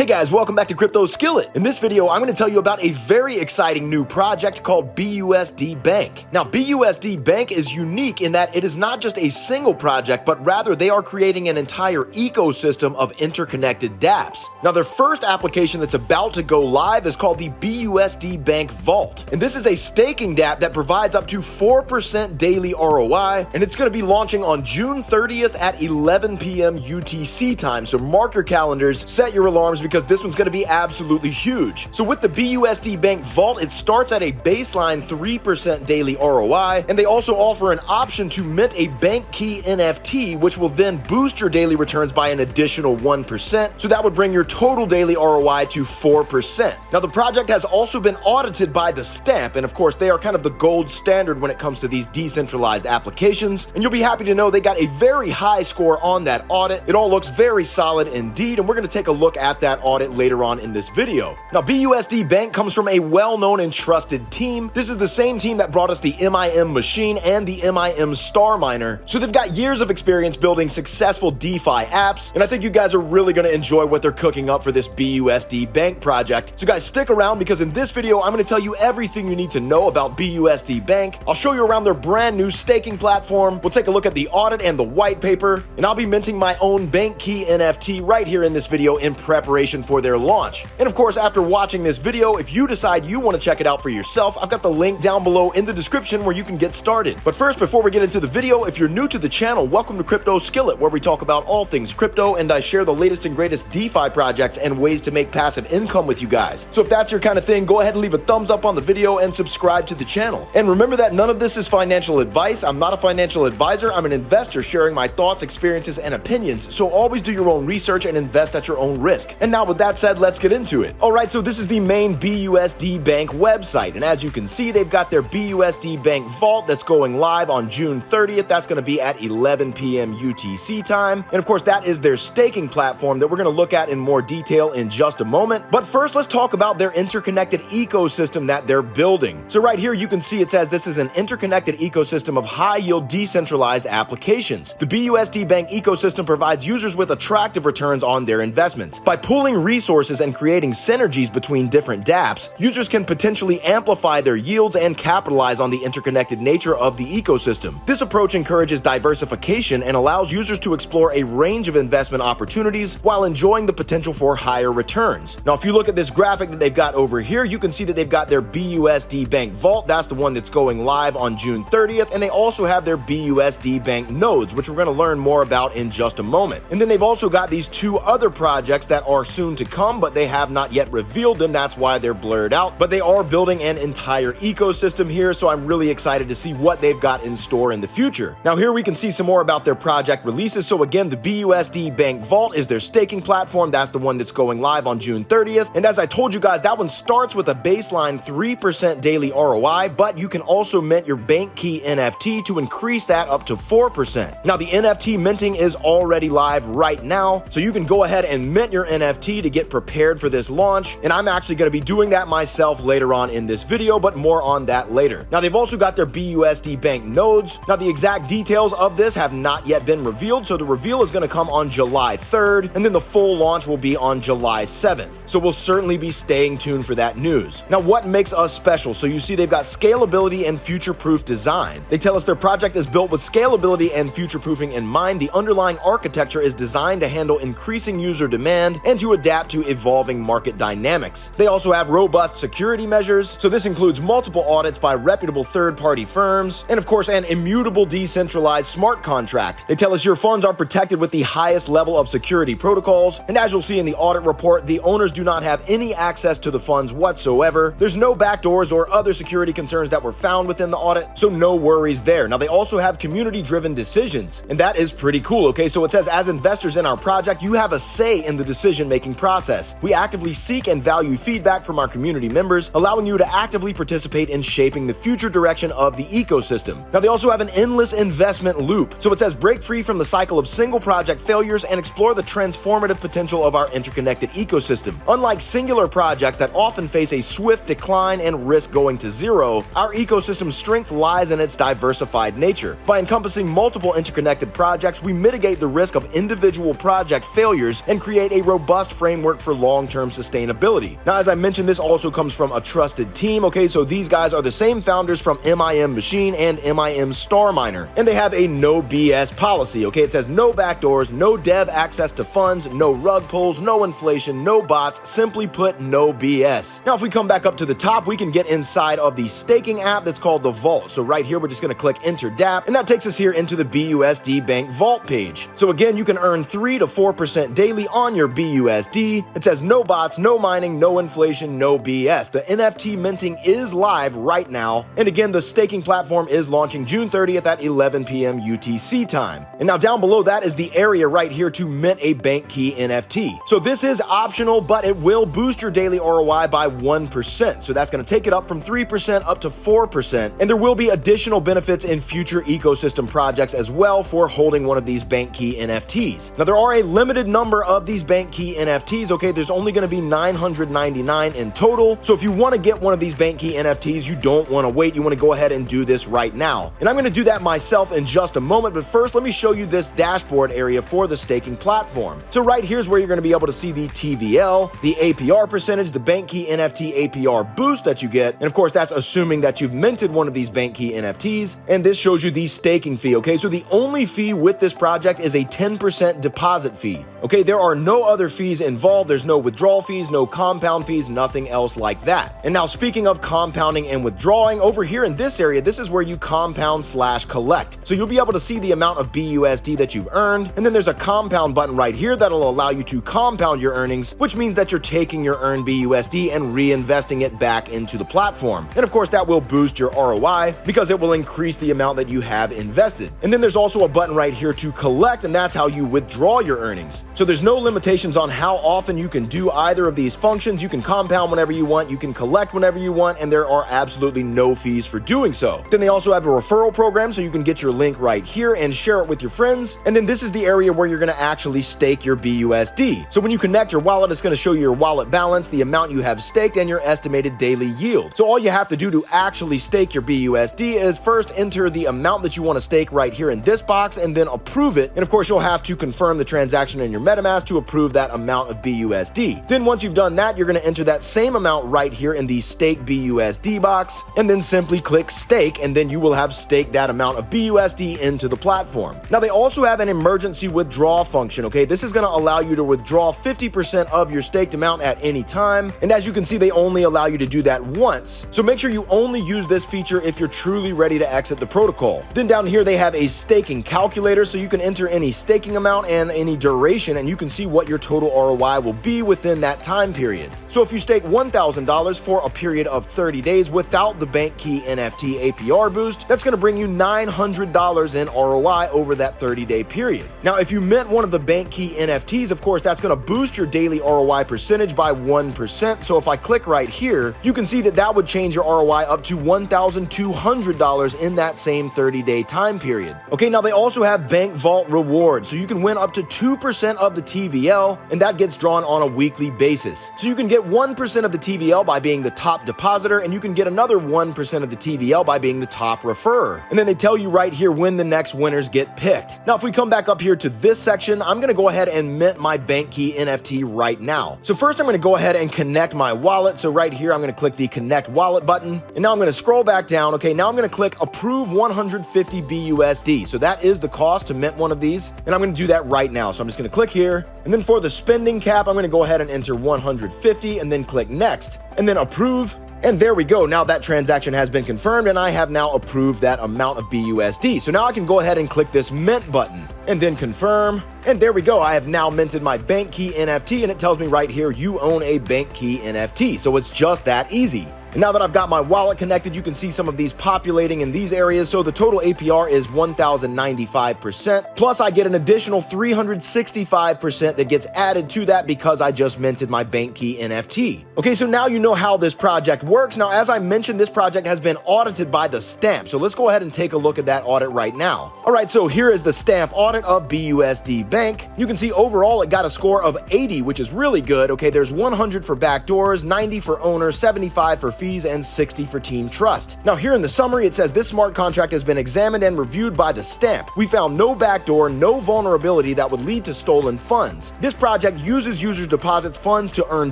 Hey guys, welcome back to Crypto Skillet. In this video, I'm going to tell you about a very exciting new project called BUSD Bank. Now, BUSD Bank is unique in that it is not just a single project, but rather they are creating an entire ecosystem of interconnected dApps. Now, their first application that's about to go live is called the BUSD Bank Vault. And this is a staking dApp that provides up to 4% daily ROI, and it's going to be launching on June 30th at 11 p.m. UTC time. So mark your calendars, set your alarms, because this one's going to be absolutely huge. So with the BUSD Bank Vault, it starts at a baseline 3% daily ROI, and they also offer an option to mint a Bank Key NFT, which will then boost your daily returns by an additional 1%. So that would bring your total daily ROI to 4%. Now, the project has also been audited by the Stamp, and of course, they are kind of the gold standard when it comes to these decentralized applications. And you'll be happy to know they got a very high score on that audit. It all looks very solid indeed, and we're going to take a look at that audit later on in this video. Now, BUSD Bank comes from a well-known and trusted team. This is the same team that brought us the MIM machine and the MIM Star Miner. So they've got years of experience building successful DeFi apps, and I think you guys are really going to enjoy what they're cooking up for this BUSD Bank project. So guys, stick around, because in this video, I'm going to tell you everything you need to know about BUSD Bank. I'll show you around their brand new staking platform. We'll take a look at the audit and the white paper, and I'll be minting my own Bank Key NFT right here in this video in preparation for their launch. And of course, after watching this video, if you decide you want to check it out for yourself, I've got the link down below in the description where you can get started. But first, before we get into the video, if you're new to the channel, welcome to Crypto Skillet, where we talk about all things crypto, and I share the latest and greatest DeFi projects and ways to make passive income with you guys. So if that's your kind of thing, go ahead and leave a thumbs up on the video and subscribe to the channel. And remember that none of this is financial advice. I'm not a financial advisor. I'm an investor sharing my thoughts, experiences, and opinions. So always do your own research and invest at your own risk. And now with that said, let's get into it. All right, so this is the main BUSD Bank website, and as you can see, they've got their BUSD Bank Vault that's going live on June 30th. That's going to be at 11 p.m. UTC time, and of course, that is their staking platform that we're going to look at in more detail in just a moment. But first, let's talk about their interconnected ecosystem that they're building. So right here, you can see it says this is an interconnected ecosystem of high-yield decentralized applications. The BUSD Bank ecosystem provides users with attractive returns on their investments. By pooling resources and creating synergies between different dApps, users can potentially amplify their yields and capitalize on the interconnected nature of the ecosystem. This approach encourages diversification and allows users to explore a range of investment opportunities while enjoying the potential for higher returns. Now, if you look at this graphic that they've got over here, you can see that they've got their BUSD Bank Vault. That's the one that's going live on June 30th, and they also have their BUSD Bank nodes, which we're going to learn more about in just a moment. And then they've also got these two other projects that are soon to come, but they have not yet revealed them. That's why they're blurred out, but they are building an entire ecosystem here, so I'm really excited to see what they've got in store in the future. Now, here we can see some more about their project releases. So again, the BUSD Bank Vault is their staking platform. That's the one that's going live on June 30th, and as I told you guys, that one starts with a baseline 3% daily ROI, but you can also mint your Bank Key NFT to increase that up to 4%. Now, the NFT minting is already live right now, so you can go ahead and mint your NFT to get prepared for this launch, and I'm actually going to be doing that myself later on in this video, but more on that later. Now, they've also got their BUSD Bank nodes. Now, the exact details of this have not yet been revealed, so the reveal is going to come on July 3rd, and then the full launch will be on July 7th. So we'll certainly be staying tuned for that news. Now, what makes us special? So you see they've got scalability and future-proof design. They tell us their project is built with scalability and future-proofing in mind. The underlying architecture is designed to handle increasing user demand and to adapt to evolving market dynamics. They also have robust security measures, so this includes multiple audits by reputable third-party firms, and of course, an immutable decentralized smart contract. They tell us your funds are protected with the highest level of security protocols, and as you'll see in the audit report, the owners do not have any access to the funds whatsoever. There's no backdoors or other security concerns that were found within the audit, so no worries there. Now, they also have community-driven decisions, and that is pretty cool, okay? So it says, as investors in our project, you have a say in the decision-making process. We actively seek and value feedback from our community members, allowing you to actively participate in shaping the future direction of the ecosystem. Now, they also have an endless investment loop. So it says, break free from the cycle of single project failures and explore the transformative potential of our interconnected ecosystem. Unlike singular projects that often face a swift decline and risk going to zero, our ecosystem's strength lies in its diversified nature. By encompassing multiple interconnected projects, we mitigate the risk of individual project failures and create a robust robust framework for long-term sustainability. Now, as I mentioned, this also comes from a trusted team, okay? So these guys are the same founders from MIM Machine and MIM Star Miner, and they have a no BS policy, okay? It says no backdoors, no dev access to funds, no rug pulls, no inflation, no bots, simply put, no BS. Now, if we come back up to the top, we can get inside of the staking app that's called the Vault. So right here, we're just gonna click enter DApp, and that takes us here into the BUSD Bank Vault page. So again, you can earn 3 to 4% daily on your BUSD. It says no bots, no mining, no inflation, no BS. The NFT minting is live right now. And again, the staking platform is launching June 30th at 11 p.m. UTC time. And now down below that is the area right here to mint a Bank Key NFT. So this is optional, but it will boost your daily ROI by 1%. So that's going to take it up from 3% up to 4%. And there will be additional benefits in future ecosystem projects as well for holding one of these Bank Key NFTs. Now there are a limited number of these Bank Key NFTs, okay? There's only going to be 999 in total. So if you want to get one of these Bank Key NFTs, you don't want to wait. You want to go ahead and do this right now. And I'm going to do that myself in just a moment, but first let me show you this dashboard area for the staking platform. So right here's where you're going to be able to see the TVL, the APR percentage, the Bank Key NFT APR boost that you get, and of course that's assuming that you've minted one of these Bank Key NFTs, and this shows you the staking fee, okay? So the only fee with this project is a 10% deposit fee, okay? There are no other fees involved. There's no withdrawal fees, no compound fees, nothing else like that. And now speaking of compounding and withdrawing, over here in this area, this is where you compound/collect. So you'll be able to see the amount of BUSD that you've earned, and then there's a compound button right here that'll allow you to compound your earnings, which means that you're taking your earned BUSD and reinvesting it back into the platform. And of course, that will boost your ROI because it will increase the amount that you have invested. And then there's also a button right here to collect, and that's how you withdraw your earnings. So there's no limitations on how often you can do either of these functions. You can compound whenever you want, you can collect whenever you want, and there are absolutely no fees for doing so. Then they also have a referral program, so you can get your link right here and share it with your friends. And then this is the area where you're going to actually stake your BUSD. So when you connect your wallet, it's going to show you your wallet balance, the amount you have staked, and your estimated daily yield. So all you have to do to actually stake your BUSD is first enter the amount that you want to stake right here in this box and then approve it. And of course, you'll have to confirm the transaction in your MetaMask to approve that amount of BUSD. Then once you've done that, you're going to enter that same amount right here in the stake BUSD box and then simply click stake, and then you will have staked that amount of BUSD into the platform. Now they also have an emergency withdraw function, okay? This is going to allow you to withdraw 50% of your staked amount at any time. And as you can see, they only allow you to do that once. So make sure you only use this feature if you're truly ready to exit the protocol. Then down here, they have a staking calculator, so you can enter any staking amount and any duration, and you can see what your total ROI will be within that time period. So if you stake $1,000 for a period of 30 days without the Bank Key NFT APR boost, that's going to bring you $900 in ROI over that 30-day period. Now, if you mint one of the Bank Key NFTs, of course, that's going to boost your daily ROI percentage by 1%. So if I click right here, you can see that that would change your ROI up to $1,200 in that same 30-day time period. Okay, now they also have Bank Vault rewards, so you can win up to 2% of the TVL, and that gets drawn on a weekly basis. So you can get 1% of the TVL by being the top depositor, and you can get another 1% of the TVL by being the top referrer. And then they tell you right here when the next winners get picked. Now, if we come back up here to this section, I'm going to go ahead and mint my Bank Key NFT right now. So first, I'm going to go ahead and connect my wallet. So right here, I'm going to click the connect wallet button, and now I'm going to scroll back down. Okay, now I'm going to click approve 150 BUSD. So that is the cost to mint one of these, and I'm going to do that right now. So I'm just going to click here, and then for the spending cap, I'm going to go ahead and enter 150 and then click next and then approve. And there we go. Now that transaction has been confirmed, and I have now approved that amount of BUSD. So now I can go ahead and click this mint button and then confirm. And there we go. I have now minted my Bank Key NFT, and it tells me right here, you own a Bank Key NFT. So it's just that easy. And now that I've got my wallet connected, you can see some of these populating in these areas. So the total APR is 1,095%. Plus I get an additional 365% that gets added to that because I just minted my Bank Key NFT. Okay, so now you know how this project works. Now, as I mentioned, this project has been audited by the stamp. So let's go ahead and take a look at that audit right now. All right, so here is the stamp audit of BUSD Bank. You can see overall it got a score of 80, which is really good. Okay, there's 100 for backdoors, 90 for owner, 75 for fees and 60 for Team Trust. Now here in the summary, it says this smart contract has been examined and reviewed by the Stamp. We found no backdoor, no vulnerability that would lead to stolen funds. This project uses users' deposits funds to earn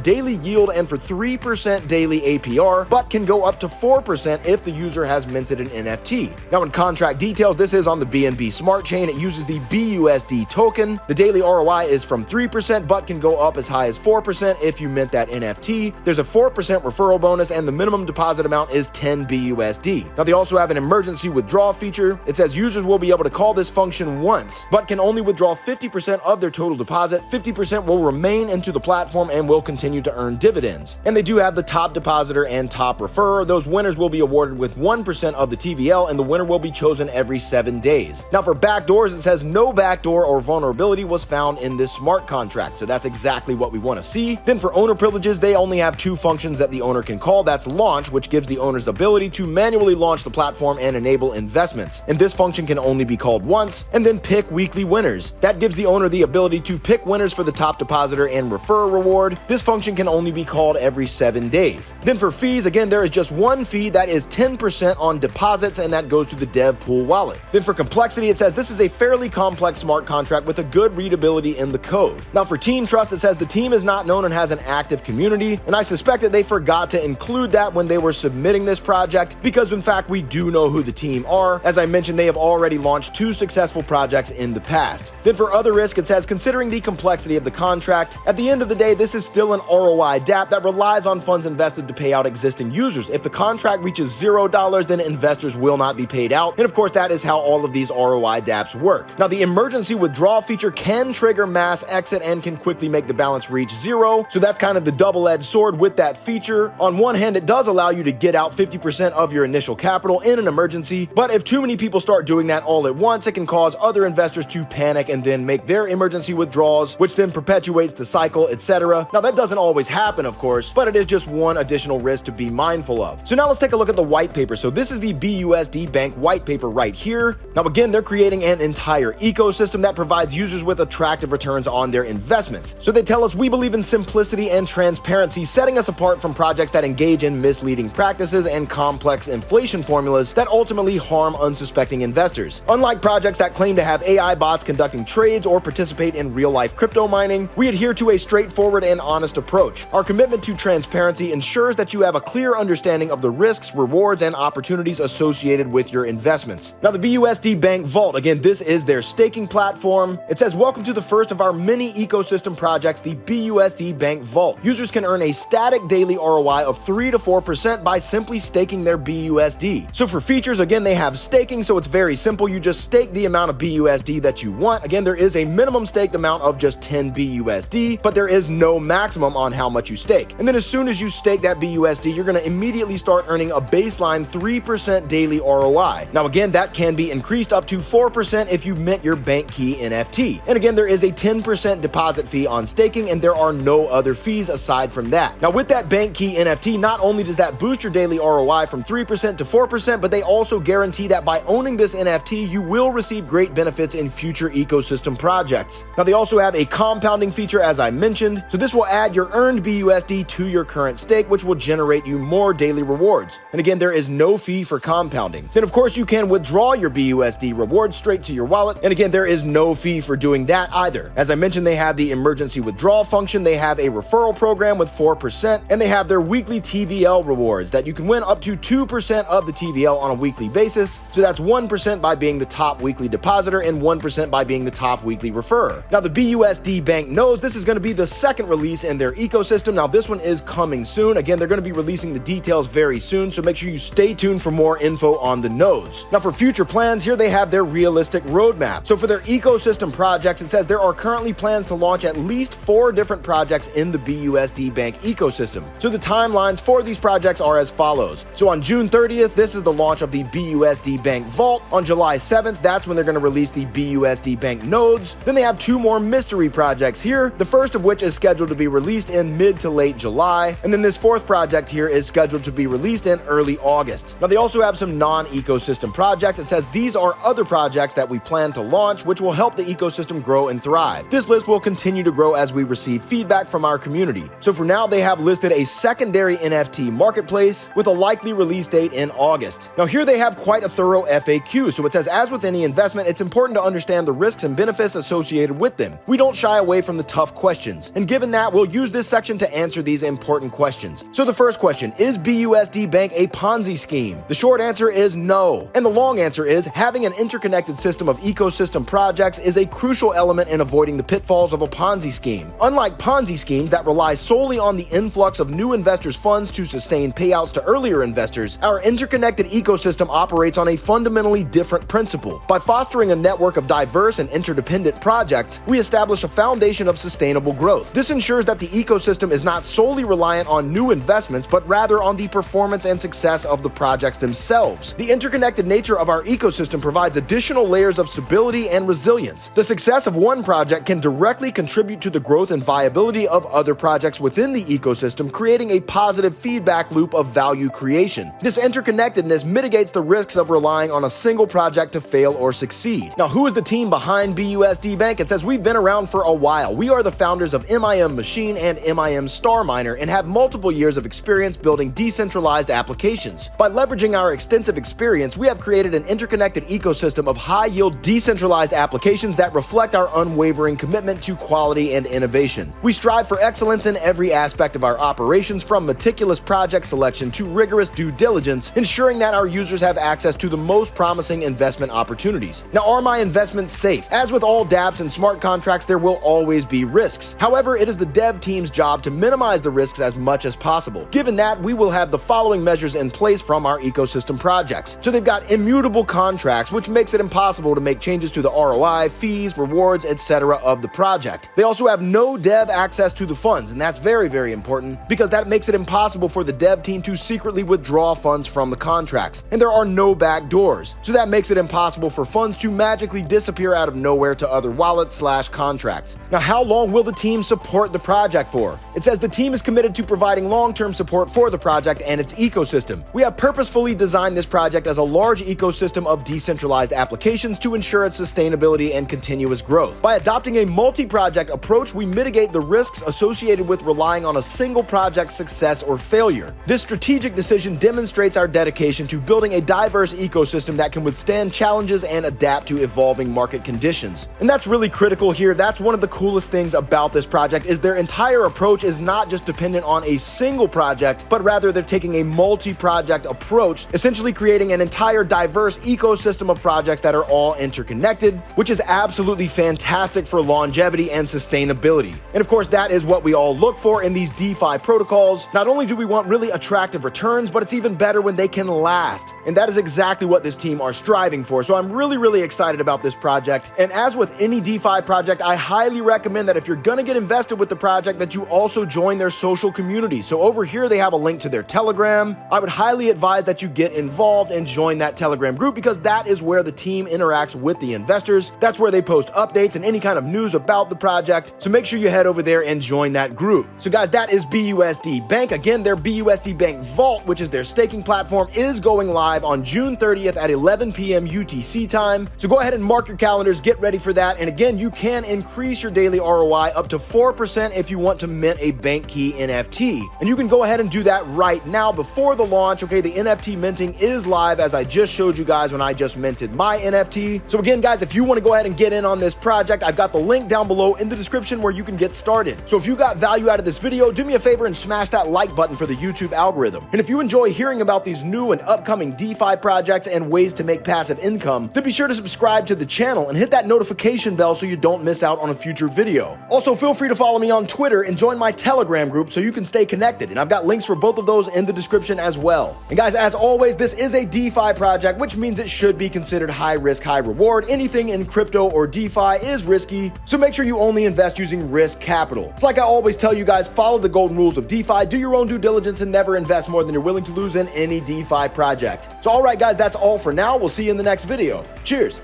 daily yield and for 3% daily APR, but can go up to 4% if the user has minted an NFT. Now in contract details, this is on the BNB Smart Chain. It uses the BUSD token. The daily ROI is from 3%, but can go up as high as 4% if you mint that NFT. There's a 4% referral bonus, and the minimum deposit amount is 10 BUSD. Now they also have an emergency withdrawal feature. It says users will be able to call this function once, but can only withdraw 50% of their total deposit. 50% will remain into the platform and will continue to earn dividends. And they do have the top depositor and top referrer. Those winners will be awarded with 1% of the TVL, and the winner will be chosen every 7 days. Now for backdoors, it says no backdoor or vulnerability was found in this smart contract, so that's exactly what we want to see. Then for owner privileges, they only have 2 functions that the owner can call. That's launch, which gives the owners the ability to manually launch the platform and enable investments. And this function can only be called once. And then pick weekly winners. That gives the owner the ability to pick winners for the top depositor and referrer reward. This function can only be called every 7 days. Then for fees, again, there is just one fee that is 10% on deposits, and that goes to the dev pool wallet. Then for complexity, it says this is a fairly complex smart contract with a good readability in the code. Now for Team Trust, it says the team is not known and has an active community, and I suspect that they forgot to include that when they were submitting this project, because in fact we do know who the team are. As I mentioned, they have already launched 2 successful projects in the past. Then for other risk, it says considering the complexity of the contract, at the end of the day, this is still an ROI DApp that relies on funds invested to pay out existing users. If the contract reaches $0, then investors will not be paid out. And of course, that is how all of these ROI dApps work. Now, the emergency withdrawal feature can trigger mass exit and can quickly make the balance reach 0. So that's kind of the double-edged sword with that feature. On one hand, it does allow you to get out 50% of your initial capital in an emergency, but if too many people start doing that all at once, it can cause other investors to panic and then make their emergency withdrawals, which then perpetuates the cycle, etc. Now, that doesn't always happen, of course, but it is just one additional risk to be mindful of. So now let's take a look at the white paper. So this is the BUSD Bank white paper right here. Now, again, they're creating an entire ecosystem that provides users with attractive returns on their investments. So they tell us, we believe in simplicity and transparency, setting us apart from projects that engage in misleading practices and complex inflation formulas that ultimately harm unsuspecting investors. Unlike projects that claim to have AI bots conducting trades or participate in real-life crypto mining, we adhere to a straightforward and honest approach. Our commitment to transparency ensures that you have a clear understanding of the risks, rewards, and opportunities associated with your investments. Now, the BUSD Bank Vault, again, this is their staking platform. It says, welcome to the first of our mini ecosystem projects, the BUSD Bank Vault. Users can earn a static daily ROI of 3 to 4% by simply staking their BUSD. So for features, again, they have staking, so it's very simple. You just stake the amount of BUSD that you want. Again, there is a minimum staked amount of just 10 BUSD, but there is no maximum on how much you stake. And then as soon as you stake that BUSD, you're going to immediately start earning a baseline 3% daily ROI. Now, again, that can be increased up to 4% if you mint your Bank Key NFT. And again, there is a 10% deposit fee on staking, and there are no other fees aside from that. Now, with that Bank Key NFT, not only does that boost your daily ROI from 3% to 4%, but they also guarantee that by owning this NFT, you will receive great benefits in future ecosystem projects. Now, they also have a compounding feature, as I mentioned, so this will add your earned BUSD to your current stake, which will generate you more daily rewards. And again, there is no fee for compounding. Then, of course, you can withdraw your BUSD rewards straight to your wallet, and again, there is no fee for doing that either. As I mentioned, they have the emergency withdrawal function, they have a referral program with 4%, and they have their weekly TVL rewards that you can win up to 2% of the TVL on a weekly basis. So that's 1% by being the top weekly depositor and 1% by being the top weekly referrer. Now, the BUSD Bank knows this is going to be the second release in their ecosystem. Now, this one is coming soon. Again, they're going to be releasing the details very soon, so make sure you stay tuned for more info on the nodes. Now, for future plans, here they have their realistic roadmap. So for their ecosystem projects, it says there are currently plans to launch at least 4 different projects in the BUSD Bank ecosystem. So the timelines for these projects are as follows. So on June 30th, this is the launch of the BUSD Bank Vault. On July 7th, that's when they're going to release the BUSD Bank nodes. Then they have 2 more mystery projects here, the first of which is scheduled to be released in mid to late July. And then this 4th project here is scheduled to be released in early August. Now, they also have some non-ecosystem projects. It says these are other projects that we plan to launch, which will help the ecosystem grow and thrive. This list will continue to grow as we receive feedback from our community. So for now, they have listed a secondary NFT NFT marketplace with a likely release date in August. Now here they have quite a thorough FAQ. So it says, as with any investment, it's important to understand the risks and benefits associated with them. We don't shy away from the tough questions. And given that, we'll use this section to answer these important questions. So the first question, is BUSD Bank a Ponzi scheme? The short answer is no. And the long answer is, having an interconnected system of ecosystem projects is a crucial element in avoiding the pitfalls of a Ponzi scheme. Unlike Ponzi schemes that rely solely on the influx of new investors' funds to sustain payouts to earlier investors, our interconnected ecosystem operates on a fundamentally different principle. By fostering a network of diverse and interdependent projects, we establish a foundation of sustainable growth. This ensures that the ecosystem is not solely reliant on new investments, but rather on the performance and success of the projects themselves. The interconnected nature of our ecosystem provides additional layers of stability and resilience. The success of one project can directly contribute to the growth and viability of other projects within the ecosystem, creating a positive feedback loop of value creation. This interconnectedness mitigates the risks of relying on a single project to fail or succeed. Now, who is the team behind BUSD Bank? It says we've been around for a while. We are the founders of MIM Machine and MIM Star Miner and have multiple years of experience building decentralized applications. By leveraging our extensive experience, we have created an interconnected ecosystem of high-yield decentralized applications that reflect our unwavering commitment to quality and innovation. We strive for excellence in every aspect of our operations, from meticulous project selection to rigorous due diligence, ensuring that our users have access to the most promising investment opportunities. Now, are my investments safe? As with all dApps and smart contracts, there will always be risks. However, it is the dev team's job to minimize the risks as much as possible. Given that, we will have the following measures in place from our ecosystem projects. So they've got immutable contracts, which makes it impossible to make changes to the ROI, fees, rewards, etc. of the project. They also have no dev access to the funds, and that's very, very important because that makes it impossible for the dev team to secretly withdraw funds from the contracts. And there are no back doors, so that makes it impossible for funds to magically disappear out of nowhere to other wallets/contracts. Now, how long will the team support the project for? It says the team is committed to providing long-term support for the project and its ecosystem. We have purposefully designed this project as a large ecosystem of decentralized applications to ensure its sustainability and continuous growth. By adopting a multi-project approach, we mitigate the risks associated with relying on a single project's success or failure. This strategic decision demonstrates our dedication to building a diverse ecosystem that can withstand challenges and adapt to evolving market conditions. And that's really critical here. That's one of the coolest things about this project, is their entire approach is not just dependent on a single project, but rather they're taking a multi-project approach, essentially creating an entire diverse ecosystem of projects that are all interconnected, which is absolutely fantastic for longevity and sustainability. And of course, that is what we all look for in these DeFi protocols. Not only do we want really attractive returns, but it's even better when they can last. And that is exactly what this team are striving for. So I'm really, really excited about this project. And as with any DeFi project, I highly recommend that if you're gonna get invested with the project, that you also join their social community. So over here, they have a link to their Telegram. I would highly advise that you get involved and join that Telegram group, because that is where the team interacts with the investors. That's where they post updates and any kind of news about the project. So make sure you head over there and join that group. So guys, that is BUSD Bank. Again, their BUSD Bank Vault, which is their staking platform, is going live on June 30th at 11 p.m. UTC time. So go ahead and mark your calendars, get ready for that. And again, you can increase your daily ROI up to 4% if you want to mint a Bank Key NFT. And you can go ahead and do that right now before the launch. Okay, the NFT minting is live, as I just showed you guys when I just minted my NFT. So again, guys, if you want to go ahead and get in on this project, I've got the link down below in the description where you can get started. So if you got value out of this video, do me a favor and smash that like button for the YouTube algorithm. And if you enjoy hearing about these new and upcoming DeFi projects and ways to make passive income, then be sure to subscribe to the channel and hit that notification bell so you don't miss out on a future video. Also, feel free to follow me on Twitter and join my Telegram group so you can stay connected. And I've got links for both of those in the description as well. And guys, as always, this is a DeFi project, which means it should be considered high risk, high reward. Anything in crypto or DeFi is risky, so make sure you only invest using risk capital. It's like I always tell you guys, follow the golden rules of DeFi, do your own due diligence, and never invest more than you're willing to lose in any DeFi project. So all right, guys, that's all for now. We'll see you in the next video. Cheers.